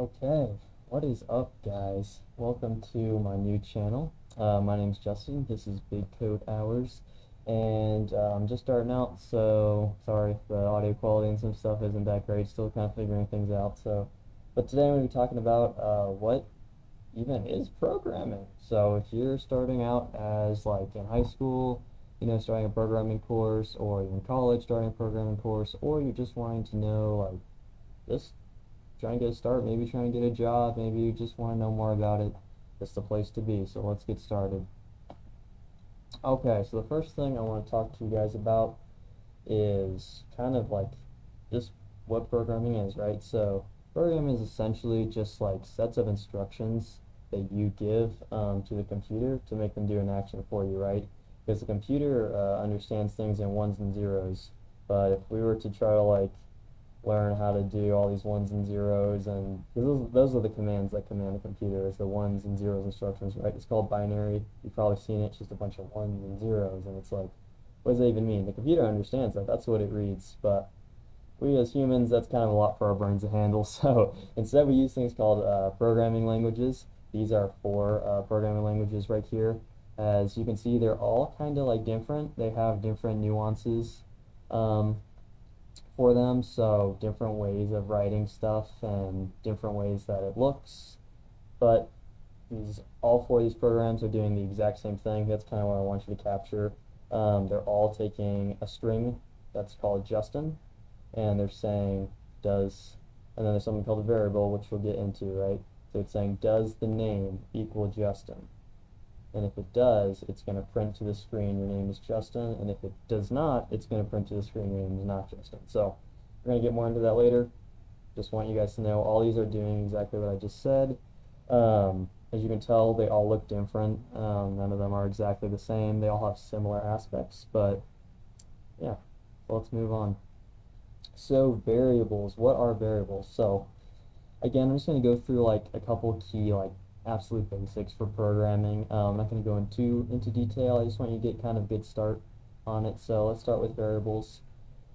Okay, what is up, guys? Welcome to my new channel. My name's Justin. This is Big Code Hours, and I'm just starting out, so sorry if the audio quality and some stuff isn't that great. Still kind of figuring things out. But today I'm going to be talking about what even is programming. So if you're starting out as like in high school, starting a programming course, or you're in college starting a programming course, or you're just wanting to know like this trying to get a start, maybe trying to get a job, maybe you just want to know more about it, it's the place to be. So let's get started. Okay, so the first thing I want to talk to you guys about is kind of like just what programming is, right? So programming is essentially just like sets of instructions that you give to the computer to make them do an action for you, right? Because the computer understands things in ones and zeros, but if we were to try to like learn how to do all these ones and zeros, and those are the commands that command the computer, is the ones and zeros instructions, right? It's called binary. You've probably seen it. It's just a bunch of ones and zeros, and it's like, what does that even mean? The computer understands that. That's what it reads, but we as humans, that's kind of a lot for our brains to handle. So instead, we use things called programming languages. These are four programming languages right here. As you can see, they're all kind of like different. They have different nuances. Um, for them, so different ways of writing stuff and different ways that it looks. But all four of these programs are doing the exact same thing. That's kind of what I want you to capture. They're all taking a string that's called Justin, and they're saying does, and then there's something called a variable, which we'll get into, right? So it's saying does the name equal Justin? And if it does, it's going to print to the screen your name is Justin, and if it does not, it's going to print to the screen your name is not Justin. So we're going to get more into that later. Just want you guys to know all these are doing exactly what I just said. As you can tell, they all look different. None of them are exactly the same. They all have similar aspects, but yeah, so let's move on. So variables, what are variables? So again, I'm just going to go through like a couple key like absolute basics for programming. I'm not going to go into detail. I just want you to get kind of a good start on it. So let's start with variables.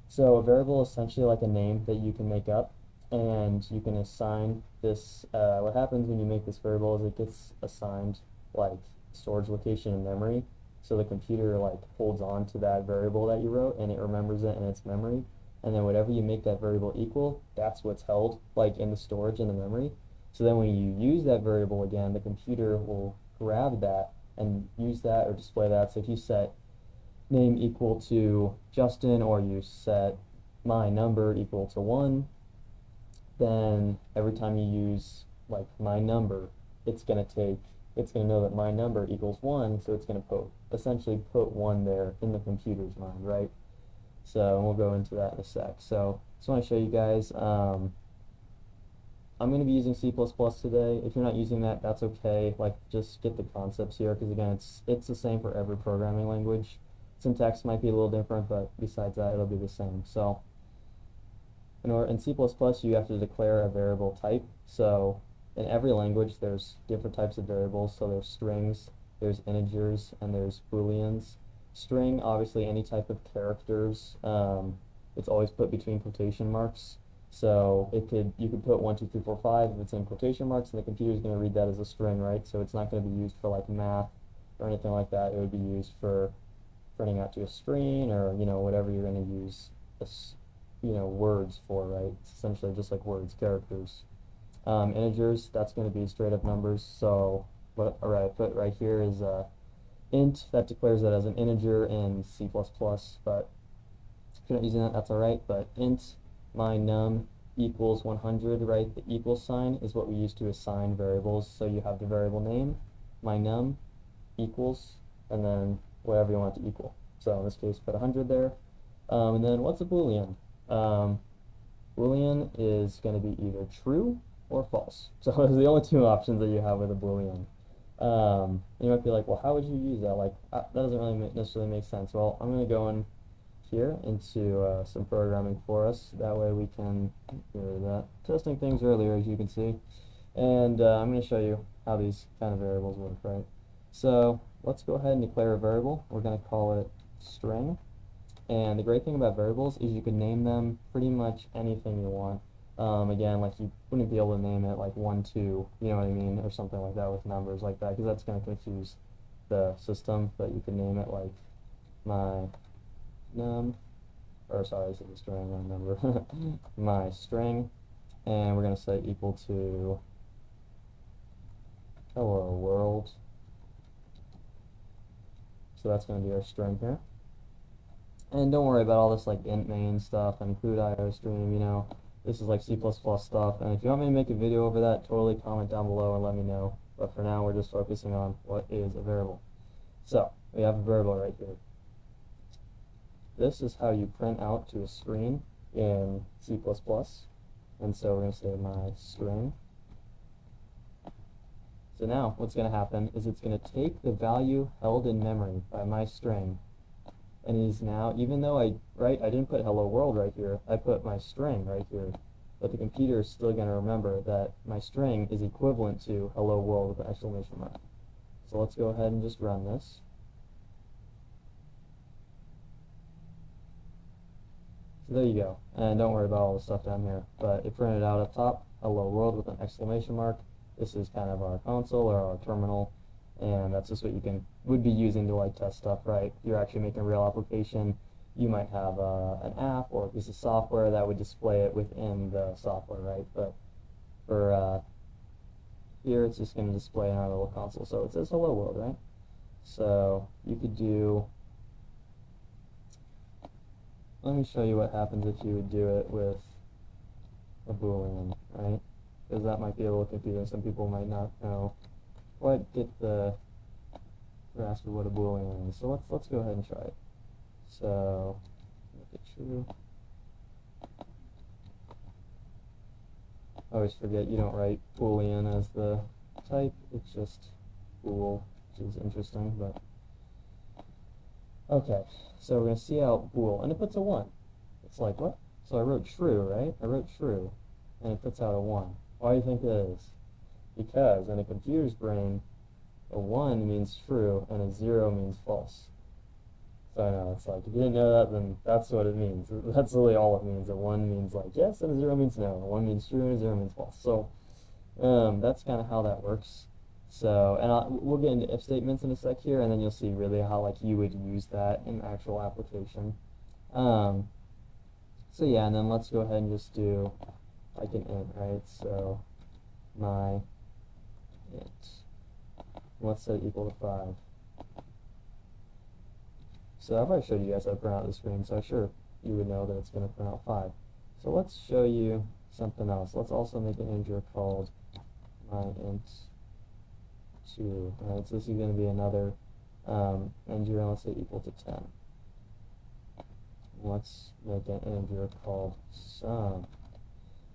So a variable is essentially like a name that you can make up, and you can assign this. What happens when you make this variable is it gets assigned like storage location in memory. So the computer like holds on to that variable that you wrote, and it remembers it in its memory. And then whatever you make that variable equal, that's what's held like in the storage in the memory. So then when you use that variable again, the computer will grab that and use that or display that. So if you set name equal to Justin, or you set my number equal to 1, then every time you use like my number, it's going to know that my number equals 1, so it's going to essentially put 1 there in the computer's mind, right? So we'll go into that in a sec. So just want to show you guys, I'm going to be using C++ today. If you're not using that, that's okay. Like, just get the concepts here, because again, it's the same for every programming language. Syntax might be a little different, but besides that, it'll be the same. So in C++, you have to declare a variable type. So in every language, there's different types of variables. So there's strings, there's integers, and there's booleans. String, obviously, any type of characters. It's always put between quotation marks. So you could put 1, 2, 3, 4, 5 if it's in quotation marks, and the computer is going to read that as a string, right? So it's not going to be used for like math or anything like that. It would be used for printing out to a screen, or whatever you're going to use words for, right? It's essentially just like words, characters. Integers, that's going to be straight up numbers. So what I put right here is int that declares that as an integer in C++, but if you're not using that, that's all right. But int my num equals 100, right? The equal sign is what we use to assign variables. So you have the variable name, my num equals, and then whatever you want it to equal. So in this case, put 100 there. And then what's a Boolean? Boolean is going to be either true or false. So those are the only two options that you have with a Boolean. You might be like, well, how would you use that? Like, that doesn't really necessarily make sense. Well, I'm going to go in here into some programming for us. That way we can get rid of that. Testing things earlier, as you can see. And I'm going to show you how these kind of variables work, right? So let's go ahead and declare a variable. We're going to call it string. And the great thing about variables is you can name them pretty much anything you want. Again, like you wouldn't be able to name it like 1, 2, you know what I mean, or something like that with numbers like that, because that's going to confuse the system. But you can name it like my num, or sorry, this is a string, not a number, my string, and we're going to say equal to hello world. So that's going to be our string here. And don't worry about all this like int main stuff and include iostream, you know. This is like C++ stuff, and if you want me to make a video over that, totally comment down below and let me know. But for now, we're just focusing on what is a variable. So, we have a variable right here. This is how you print out to a screen in C++. And so we're going to say my string. So now, what's going to happen is it's going to take the value held in memory by my string, and it is now, even though I didn't put hello world right here, I put my string right here, but the computer is still going to remember that my string is equivalent to hello world with an exclamation mark. So let's go ahead and just run this. So there you go, and don't worry about all the stuff down here, but it printed out up top, hello world with an exclamation mark. This is kind of our console or our terminal, and that's just what you would be using to like test stuff, right? If you're actually making a real application, you might have an app or a piece of software that would display it within the software, right? But for here, it's just going to display in our little console. So it says hello world, right? So you could do, let me show you what happens if you would do it with a Boolean, right? Because that might be a little confusing. Some people might not know quite get the grasp of what a Boolean is. So let's go ahead and try it. So make it true. I always forget you don't write Boolean as the type. It's just bool, which is interesting, but okay. So we're gonna see out bool, and it puts a 1. It's like what? So I wrote true, right? I wrote true, and it puts out a 1. Why do you think it is? Because in a computer's brain, a 1 means true and a 0 means false. So I know, it's like, if you didn't know that, then that's what it means. That's really all it means. A 1 means like yes, and a 0 means no. A 1 means true and a 0 means false. So that's kind of how that works. So, and we'll get into if statements in a sec here, and then you'll see really how like you would use that in actual application. So yeah, and then let's go ahead and just do like an int, right? So my int, let's set equal to 5. So I've already showed you guys how to print out the screen, so I'm sure you would know that it's going to print out 5. So let's show you something else. Let's also make an integer called my int 2. Right, so this is going to be another integer, and let's say equal to 10. Let's make an integer called sum.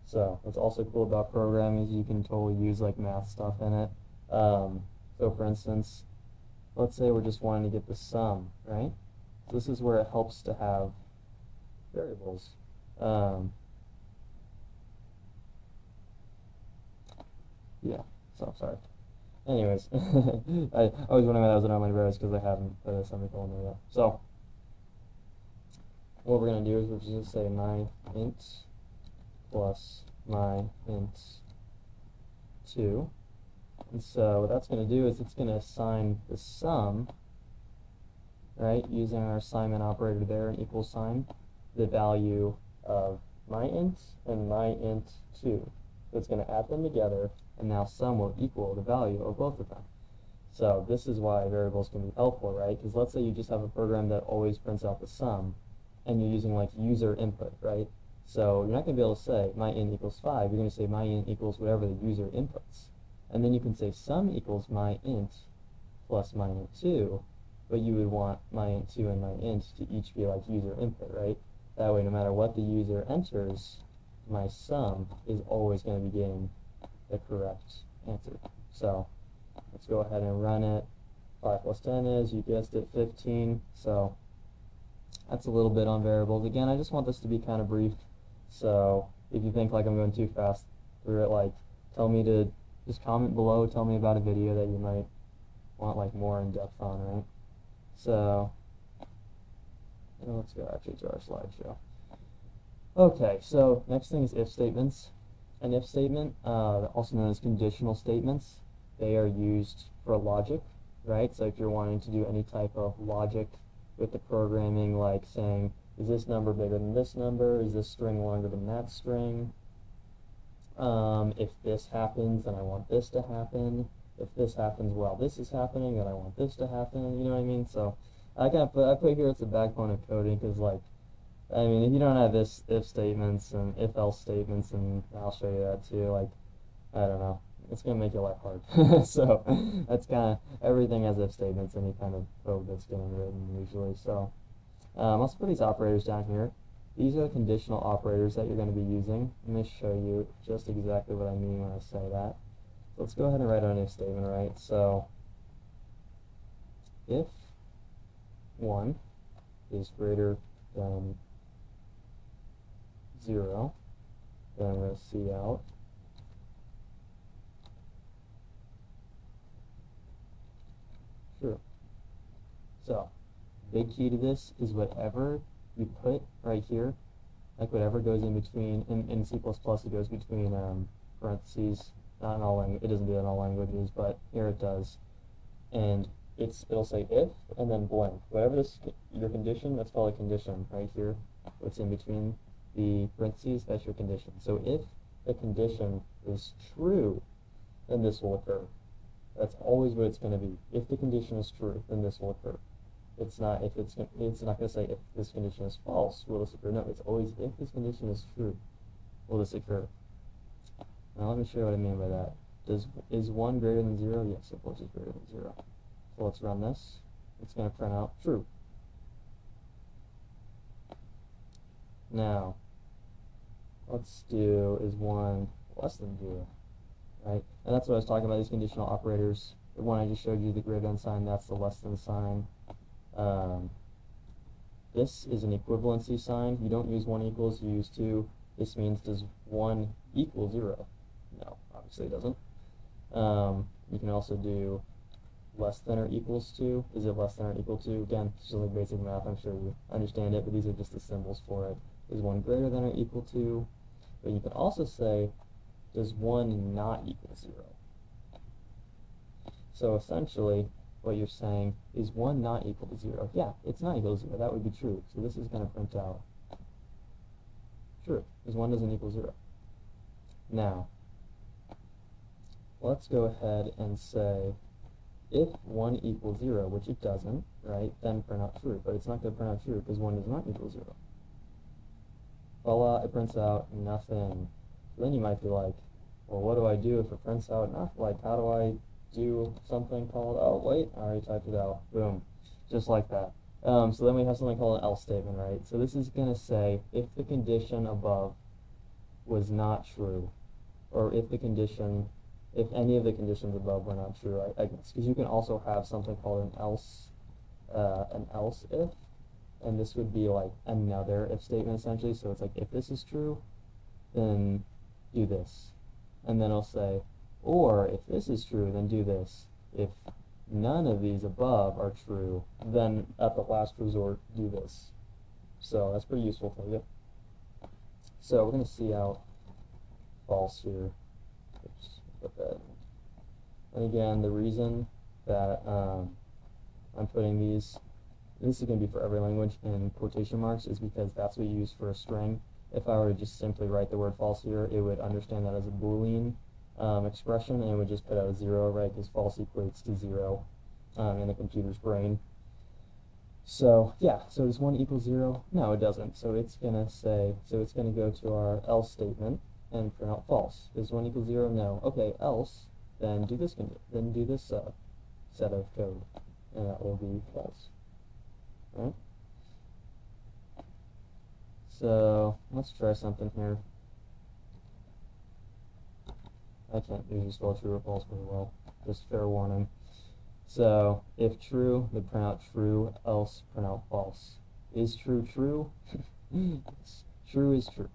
So what's also cool about programming is you can totally use like math stuff in it. So for instance, let's say we're just wanting to get the sum, right? So this is where it helps to have variables. Yeah, so sorry. Anyways, I always wondering why that was an unlimited variables because I haven't put a semicolon there yet. So what we're going to do is we're just going to say my int plus my int 2. And so what that's going to do is it's going to assign the sum, right, using our assignment operator there, an equal sign, the value of my int and my int 2. So it's going to add them together, and now sum will equal the value of both of them. So this is why variables can be helpful, right? Because let's say you just have a program that always prints out the sum, and you're using like user input, right? So you're not going to be able to say my int equals 5. You're going to say my int equals whatever the user inputs. And then you can say sum equals my int plus my int 2, but you would want my int 2 and my int to each be like user input, right? That way, no matter what the user enters, my sum is always going to be getting the correct answer. So let's go ahead and run it. 5 plus 10 is, you guessed it, 15. So that's a little bit on variables. Again, I just want this to be kind of brief. So if you think like I'm going too fast through it, like tell me to just comment below, tell me about a video that you might want like more in depth on, right? So let's go actually to our slideshow. Okay, so next thing is if statements. an if statement, also known as conditional statements, they are used for logic, right? So if you're wanting to do any type of logic with the programming, like saying, is this number bigger than this number? Is this string longer than that string? If this happens, then I want this to happen. If this happens while this is happening, then I want this to happen. You know what I mean? So I put here it's the backbone of coding because, like, I mean, if you don't have this if statements and if else statements, and I'll show you that too, like, I don't know, it's gonna make your life hard. So that's kind of everything has if statements, any kind of code that's getting written usually. So let's put these operators down here. These are the conditional operators that you're going to be using. I'm going to show you just exactly what I mean when I say that. So let's go ahead and write our if statement, right? So if 1 is greater than 0, then I'm going to see out true. So big key to this is whatever you put right here, like whatever goes in between, in C++ it goes between parentheses. Not in all languages, it doesn't do that in all languages, but here it does. And it'll say if and then blank. Whatever this your condition, that's called a condition right here. What's in between the parentheses, that's your condition. So if the condition is true, then this will occur. That's always what it's going to be. If the condition is true, then this will occur. It's not if it's not going to say if this condition is false, will this occur? No, it's always if this condition is true, will this occur? Now let me show you what I mean by that. Is 1 greater than 0? Yes, of course it's greater than 0. So let's run this. It's going to print out true. Now, let's do is 1 less than 0, right? And that's what I was talking about, these conditional operators. The one I just showed you, the greater than sign, that's the less than sign. This is an equivalency sign. You don't use 1 equals, you use 2. This means does 1 equal 0? No, obviously it doesn't. You can also do less than or equals to. Is it less than or equal to? Again, it's just like basic math. I'm sure you understand it, but these are just the symbols for it. Is 1 greater than or equal to? But you can also say, does 1 not equal 0? So essentially, what you're saying is 1 not equal to 0. Yeah, it's not equal to 0. That would be true. So this is going to print out true, because 1 doesn't equal 0. Now, let's go ahead and say if 1 equals 0, which it doesn't, right, then print out true. But it's not going to print out true because 1 does not equal 0. Voila, it prints out nothing. Then you might be like, well, what do I do if it prints out nothing? Like, how do I do something called, oh, wait, I already typed it out. Boom. Just like that. So then we have something called an else statement, right? So this is going to say if the condition above was not true, or if any of the conditions above were not true, I guess, because you can also have something called an else if, and this would be like another if statement essentially. So it's like if this is true, then do this, and then I'll say, or if this is true, then do this. If none of these above are true, then at the last resort, do this. So that's pretty useful for you. So we're going to see out false here. Oops, put that. And again, the reason that I'm putting these, this is going to be for every language, in quotation marks, is because that's what you use for a string. If I were to just simply write the word false here, it would understand that as a Boolean expression, and it would just put out a 0, right? Because false equates to 0 in the computer's brain. So yeah, so does 1 equal 0? No, it doesn't. So it's gonna say, so it's gonna go to our else statement and print out false. Does 1 equal 0? No. Okay, else, then do this set of code, and that will be false. All right. So let's try something here. I can't usually spell true or false very well, just fair warning. So if true, then print out true, else print out false. Is true true? Yes. True is true.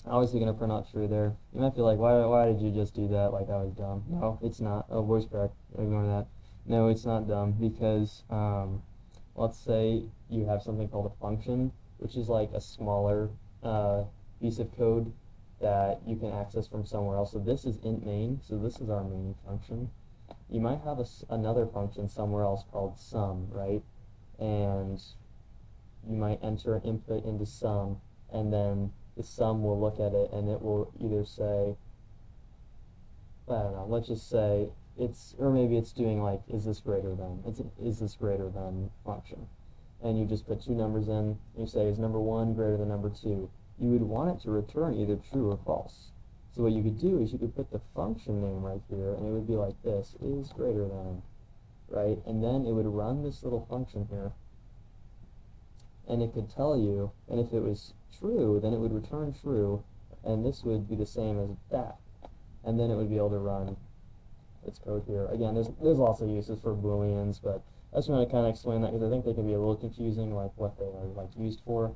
Obviously gonna print out true there. You might be like, why did you just do that? Like I was dumb. No, it's not. Oh, voice crack. Ignore that. No, it's not dumb because let's say you have something called a function, which is like a smaller piece of code that you can access from somewhere else. So this is int main, so this is our main function. You might have another function somewhere else called sum, right? And you might enter an input into sum, and then the sum will look at it, and it will either say, I don't know, let's just say it's, or maybe it's doing like, is this greater than, is this greater than function. And you just put two numbers in, you say, is number 1 greater than number 2? You would want it to return either true or false. So what you could do is you could put the function name right here, and it would be like this, is greater than, right? And then it would run this little function here, and it could tell you, and if it was true, then it would return true, and this would be the same as that. And then it would be able to run its code here. Again, there's lots of uses for booleans, but I just want to kind of explain that because I think they can be a little confusing, like what they are like used for.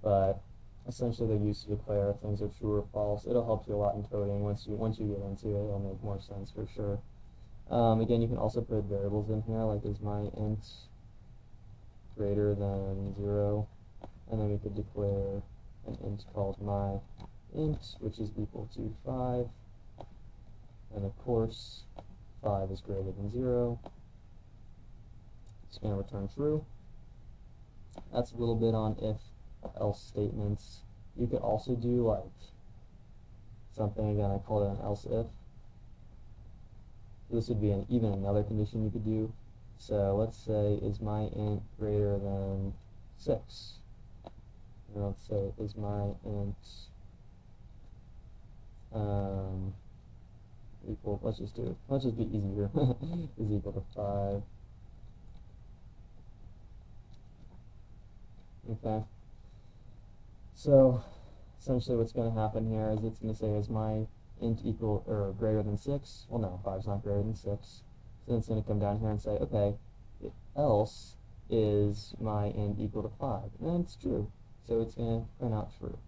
But essentially, they're used to declare if things are true or false. It'll help you a lot in coding. Once you get into it, it'll make more sense for sure. Again, you can also put variables in here, like is my int greater than 0, and then we could declare an int called my int, which is equal to 5, and of course 5 is greater than 0. It's going to return true. That's a little bit on if else statements. You could also do like something, again, I call it an else if. This would be even another condition you could do. So let's say, is my int greater than 6? And let's say, is my int equal, let's just be easier, is equal to 5. Okay. So essentially what's going to happen here is it's going to say, is my int equal or greater than 6? Well, no, 5 is not greater than 6. So then it's going to come down here and say, okay, else is my int equal to 5? And it's true. So it's going to print out true.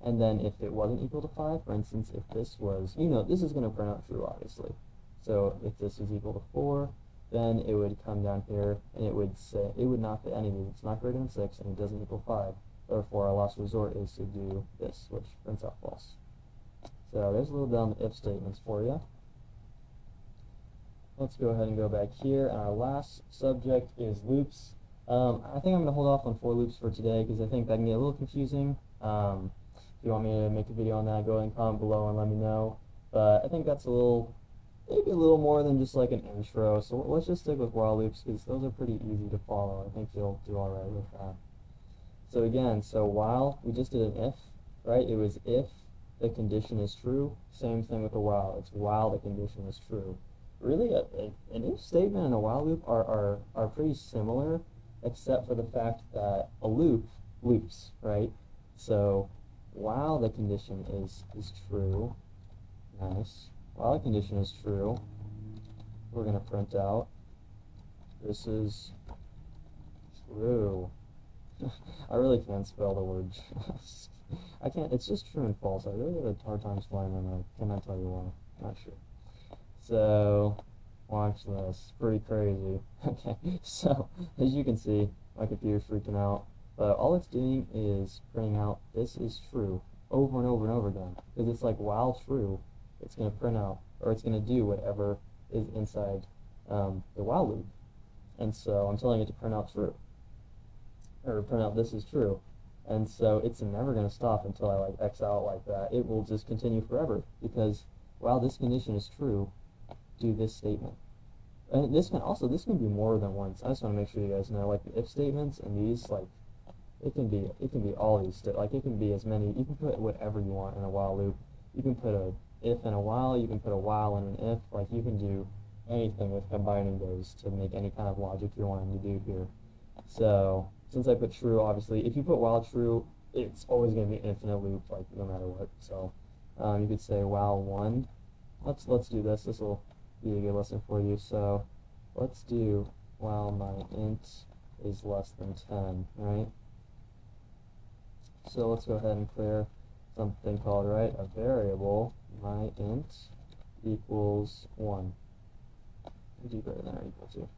And then if it wasn't equal to 5, for instance, if this was, this is going to print out true, obviously. So if this was equal to 4, then it would come down here and it would say, it would not fit any of these. It's not greater than 6 and it doesn't equal 5. Therefore, our last resort is to do this, which prints out false. So there's a little bit on the if statements for you. Let's go ahead and go back here, and our last subject is loops. I think I'm going to hold off on for loops for today because I think that can get a little confusing. If you want me to make a video on that, go ahead and comment below and let me know. But I think that's maybe a little more than just like an intro. So let's just stick with while loops because those are pretty easy to follow. I think you'll do alright with that. So again, while, we just did an if, right? It was if the condition is true. Same thing with a while. It's while the condition is true. Really, an if statement and a while loop are pretty similar, except for the fact that a loop loops, right? So while the condition is true, nice. While the condition is true, we're going to print out, this is true. I really can't spell the word. I can't, it's just true and false. I really have a hard time spelling them. I cannot tell you why. Not sure. So, watch this. Pretty crazy. Okay, so, as you can see, my computer's freaking out. But all it's doing is printing out, this is true, over and over and over again. Because it's like, while true, it's going to print out, or it's going to do whatever is inside the while loop. And so, I'm telling it to print out true. Or print out this is true. And so it's never going to stop until I like X out like that. It will just continue forever because while this condition is true, do this statement. And this can be more than once. I just want to make sure you guys know, like the if statements and these, like it can be all these like it can be as many. You can put whatever you want in a while loop. You can put a if and a while. You can put a while and an if. Like you can do anything with combining those to make any kind of logic you're wanting to do here. So since I put true, obviously, if you put while true, it's always going to be an infinite loop, like no matter what. So you could say while 1. Let's do this. This will be a good lesson for you. So let's do while my int is less than 10, right? So let's go ahead and clear something called, right, a variable, my int equals 1. Do greater than or equal to.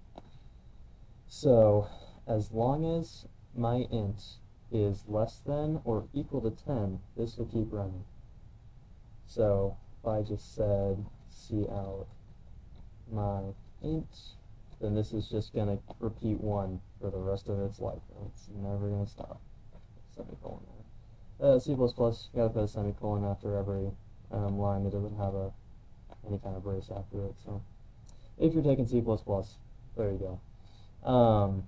So as long as my int is less than or equal to 10, this will keep running. So if I just said cout my int, then this is just going to repeat 1 for the rest of its life. It's never going to stop. Semicolon there. C++, you gotta put a semicolon after every line that doesn't have any kind of brace after it. So if you're taking C++, there you go.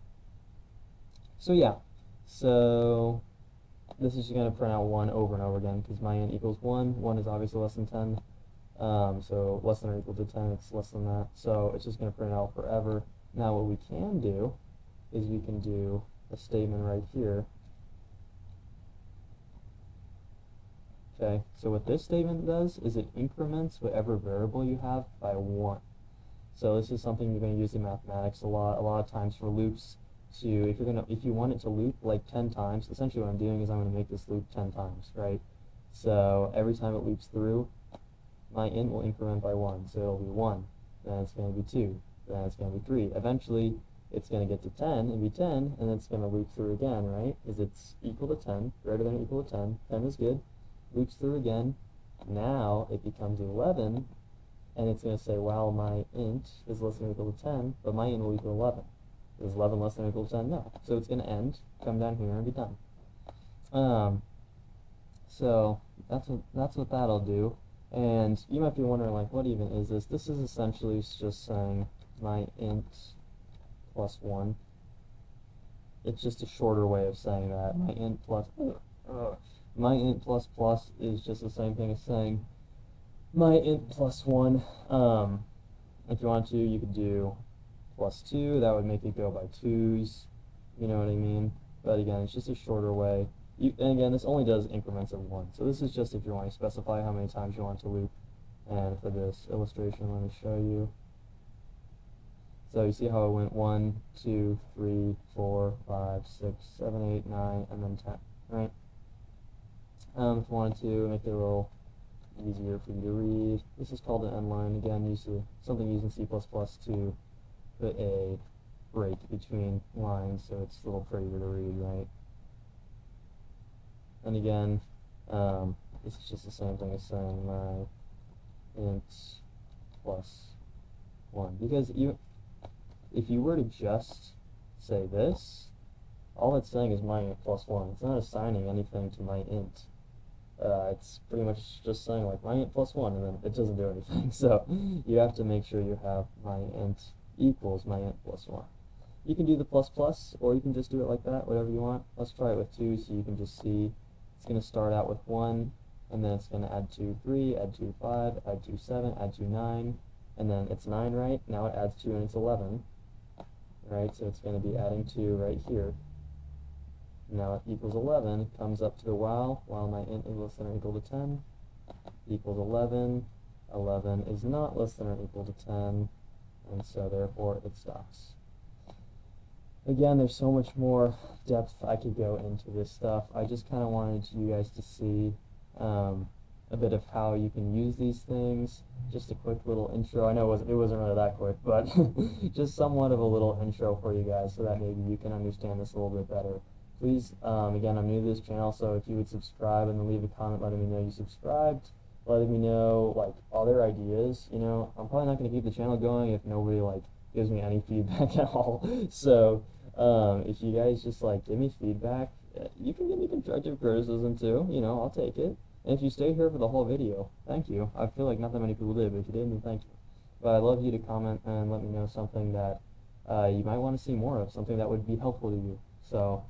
So yeah, so this is going to print out 1 over and over again because my int equals 1. 1 is obviously less than 10. So less than or equal to 10, it's less than that. So it's just going to print it out forever. Now what we can do is we can do a statement right here. Okay, so what this statement does is it increments whatever variable you have by 1. So this is something you're going to use in mathematics a lot of times for loops. If you want it to loop like 10 times, essentially what I'm doing is I'm going to make this loop 10 times, right? So every time it loops through, my int will increment by 1. So it'll be 1, then it's going to be 2, then it's going to be 3. Eventually, it's going to get to 10 and be 10, and then it's going to loop through again, right? Because it's equal to 10, greater than or equal to 10. 10 is good. Loops through again. Now it becomes 11, and it's going to say, well, my int is less than or equal to 10, but my int will equal 11. Is 11 less than or equal to 10? No. So it's going to end, come down here, and be done. So that's what that'll do. And you might be wondering, like, what even is this? This is essentially just saying my int plus 1. It's just a shorter way of saying that. My int plus plus is just the same thing as saying my int plus 1. If you want to, you could do plus 2. That would make it go by 2's. You know what I mean? But again, it's just a shorter way. And again, this only does increments of 1. So this is just if you want to specify how many times you want to loop. And for this illustration, let me show you. So you see how it went 1, 2, 3, 4, 5, 6, 7, 8, 9, and then 10, right? If you wanted to make it a little easier for you to read, this is called an end line. Again, something using C++ to put a break between lines so it's a little prettier to read, right? And again, this is just the same thing as saying my int plus 1. Because if you were to just say this, all it's saying is my int plus 1. It's not assigning anything to my int. It's pretty much just saying like my int plus 1, and then it doesn't do anything. So you have to make sure you have my int equals my int plus 1. You can do the plus plus, or you can just do it like that, whatever you want. Let's try it with 2 so you can just see. It's going to start out with 1, and then it's going to add 2, 3, add 2, 5, add 2, 7, add 2, 9, and then it's 9, right? Now it adds 2 and it's 11, right? So it's going to be adding 2 right here. Now it equals 11, comes up to the while my int is less than or equal to 10, equals 11. 11 is not less than or equal to 10, and so therefore it stops. Again, there's so much more depth I could go into this stuff. I just kind of wanted you guys to see a bit of how you can use these things. Just a quick little intro. I know it wasn't really that quick, but just somewhat of a little intro for you guys so that maybe you can understand this a little bit better. Please, again, I'm new to this channel, so if you would subscribe and then leave a comment letting me know you subscribed, letting me know, like, other ideas, you know. I'm probably not going to keep the channel going if nobody, like, gives me any feedback at all. So, if you guys just, like, give me feedback, you can give me constructive criticism, too, you know, I'll take it. And if you stay here for the whole video, thank you. I feel like not that many people did, but if you did, then thank you. But I'd love you to comment and let me know something that you might want to see more of, something that would be helpful to you. So,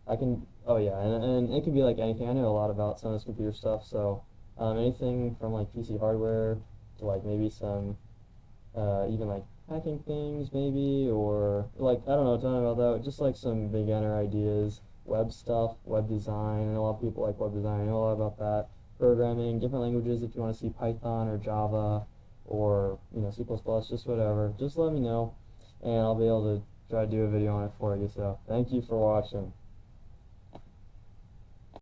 I can, oh yeah, and it can be like anything. I know a lot about some of this computer stuff, so anything from like PC hardware to like maybe some even like hacking things maybe, or like, I don't know, tell me about that, just like some beginner ideas, web stuff, web design. And a lot of people like web design. I know a lot about that. Programming, different languages, if you want to see Python or Java or, you know, C++, just whatever, just let me know and I'll be able to try to do a video on it for you. So thank you for watching.